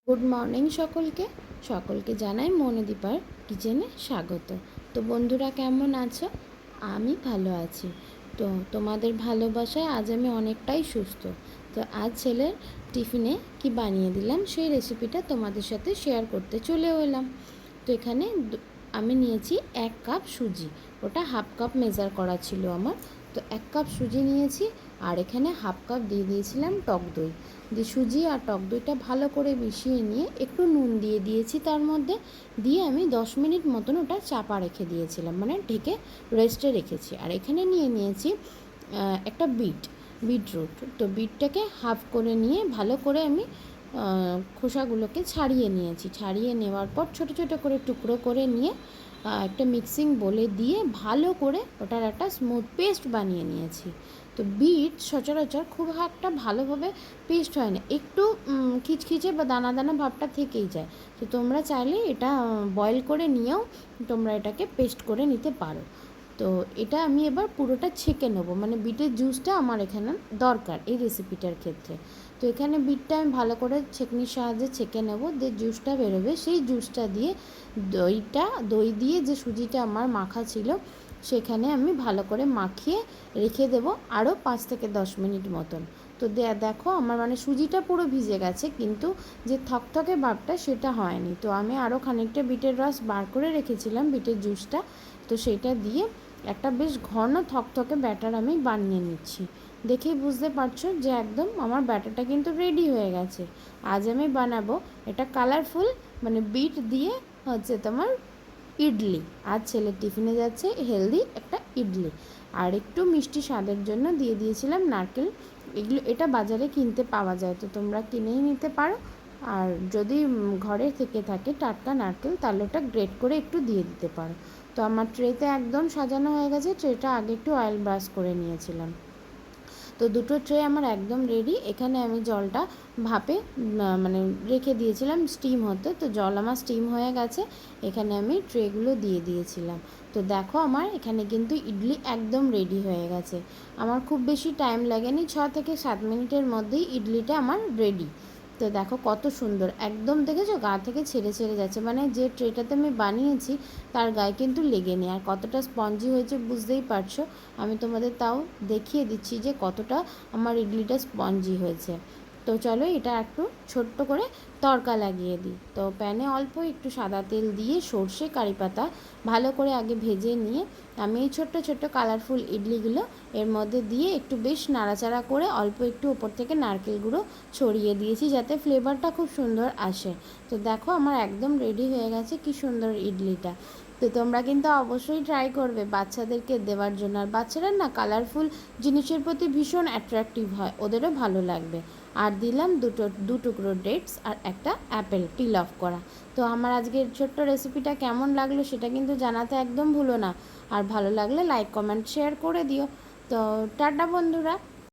Good morning সকলকে জানাই মনোদীপার কিচেনে স্বাগত। তো বন্ধুরা কেমন আছো? আমি ভালো আছি। তো তোমাদের ভালোবাসায় আজ আমি অনেকটাই সুস্থ। তো আজ ছেলের টিফিনে কি বানিয়ে দিলাম সেই রেসিপিটা তোমাদের সাথে শেয়ার করতে চলে এলাম। তো এখানে আমি নিয়েছি 1 কাপ সুজি, ওটা হাফ কাপ মেজার করা ছিল আমার। তো 1 কাপ সুজি নিয়েছি, আর এখানে হাফ কাপ দিয়ে দিয়েছিলাম টক দই। দিয়ে সুজি আর টক দইটা ভালো করে মিশিয়ে নিয়ে একটু নুন দিয়ে দিয়েছি তার মধ্যে, দিয়ে আমি 10 মিনিট মতন ওটা চাপা রেখে দিয়েছিলাম, মানে ঢেকে রেস্টে রেখেছি। আর এখানে নিয়েছি একটা বিটরুট। তো বিটটাকে হাফ করে নিয়ে ভালো করে আমি খোসাগুলোকে ছাড়িয়ে নেওয়ার পর ছোট ছোট করে টুকরো করে নিয়ে একটা মিক্সিং বোলে দিয়ে ভালো করে ওটার একটা স্মুথ পেস্ট বানিয়ে নিয়েছি। তো বিট সচরাচর খুব একটা ভালোভাবে পেস্ট হয় না, একটু খিচখিচে বা দানা দানা ভাবটা থেকেই যায়। তো তোমরা চাইলে এটা বয়েল করে নিয়েও তোমরা এটাকে পেস্ট করে নিতে পারো। তো এটা আমি এবার পুরোটা ছেঁকে নেবো, মানে বিটের জুসটা আমার এখানে দরকার এই রেসিপিটার ক্ষেত্রে। তো এখানে বিটটা আমি ভালো করে ছেঁকনির সাহায্যে ছেঁকে নেবো, দিয়ে জুসটা বেরোবে, সেই জুসটা দিয়ে দই দিয়ে যে সুজিটা আমার মাখা ছিল সেখানে আমি ভালো করে মাখিয়ে রেখে দেবো আরও 5 থেকে 10 মিনিট মতন। তো দেখো আমার মানে সুজিটা পুরো ভিজে গেছে, কিন্তু যে থকথকে ভাবটা সেটা হয়নি। তো আমি আরও খানিকটা বিটের রস বার করে রেখেছিলাম, বিটের জুসটা, তো সেটা দিয়ে একটা বেশ ঘন থকথকে ব্যাটার আমি বানিয়ে নিচ্ছি। দেখেই বুঝতে পারছো যে একদম আমার ব্যাটারটা কিন্তু রেডি হয়ে গেছে। আজ আমি বানাবো এটা কালারফুল, মানে বিট দিয়ে তোমার ইডলি। আজ ছেলের টিফিনে যাচ্ছে হেলদি একটা ইডলি। আর একটু মিষ্টি স্বাদের জন্য দিয়ে দিয়েছিলাম নারকেল। এটা বাজারে কিনতে পাওয়া যায়, তো তোমরা কিনেই নিতে পারো। আর যদি ঘরে থেকে থাকে টাটকা নারকেল, তাহলে ওটা গ্রেট করে একটু দিয়ে দিতে পারো। তো আমার ট্রেতে একদম সাজানো হয়ে গেছে, ট্রেটা আগে একটু অয়েল ব্রাশ করে নিয়েছিলাম। তো দুটো ট্রে আমার একদম রেডি। এখানে আমি জলটা ভাপে মানে রেখে দিয়েছিলাম স্টিম হতে। তো জল আমার স্টিম হয়ে গেছে, এখানে আমি ট্রেগুলো দিয়ে দিয়েছিলাম। তো দেখো আমার এখানে কিন্তু ইডলি একদম রেডি হয়ে গেছে। আমার খুব বেশি টাইম লাগেনি, 6 থেকে 7 মিনিটের মধ্যেই ইডলিটা আমার রেডি। তো দেখো কত সুন্দর, একদম দেখেছো গা থেকে ছেড়ে যাচ্ছে, মানে যে ট্রেটাতে আমি বানিয়েছি তার গায়ে কিন্তু লেগে নেই। আর কতটা স্পঞ্জি হয়েছে বুঝতেই পারছো। আমি তোমাদের তাও দেখিয়ে দিচ্ছি যে কতটা আমার ইডলিটা স্পঞ্জি হয়েছে। তো চলো এটা একটু ছোট্ট করে তড়কা লাগিয়ে দিই। তো প্যানে অল্প একটু সাদা তেল দিয়ে সর্ষে কারি পাতা ভালো করে আগে ভেজে নিয়ে আমি এই ছোট্ট ছোট্ট কালারফুল ইডলিগুলো এর মধ্যে দিয়ে একটু বেশ নাড়াচাড়া করে অল্প একটু ওপর থেকে নারকেল গুঁড়ো ছড়িয়ে দিয়েছি যাতে ফ্লেভারটা খুব সুন্দর আসে। তো দেখো আমার একদম রেডি হয়ে গেছে কি সুন্দর ইডলিটা। তো তোমরা কিন্তু অবশ্যই ট্রাই করবে বাচ্চাদেরকে দেওয়ার জন্য। আর বাচ্চারা না কালারফুল জিনিসের প্রতি ভীষণ অ্যাট্রাকটিভ হয়, ওদেরও ভালো লাগবে। আর দিলাম দু টুকরো ডেটস আর একটা অ্যাপেল পিল অফ করা। তো আমার আজকের ছোট্ট রেসিপিটা কেমন লাগলো সেটা কিন্তু জানাতে একদম ভুলো না। আর ভালো লাগলে লাইক কমেন্ট শেয়ার করে দিও। তো টাটা বন্ধুরা।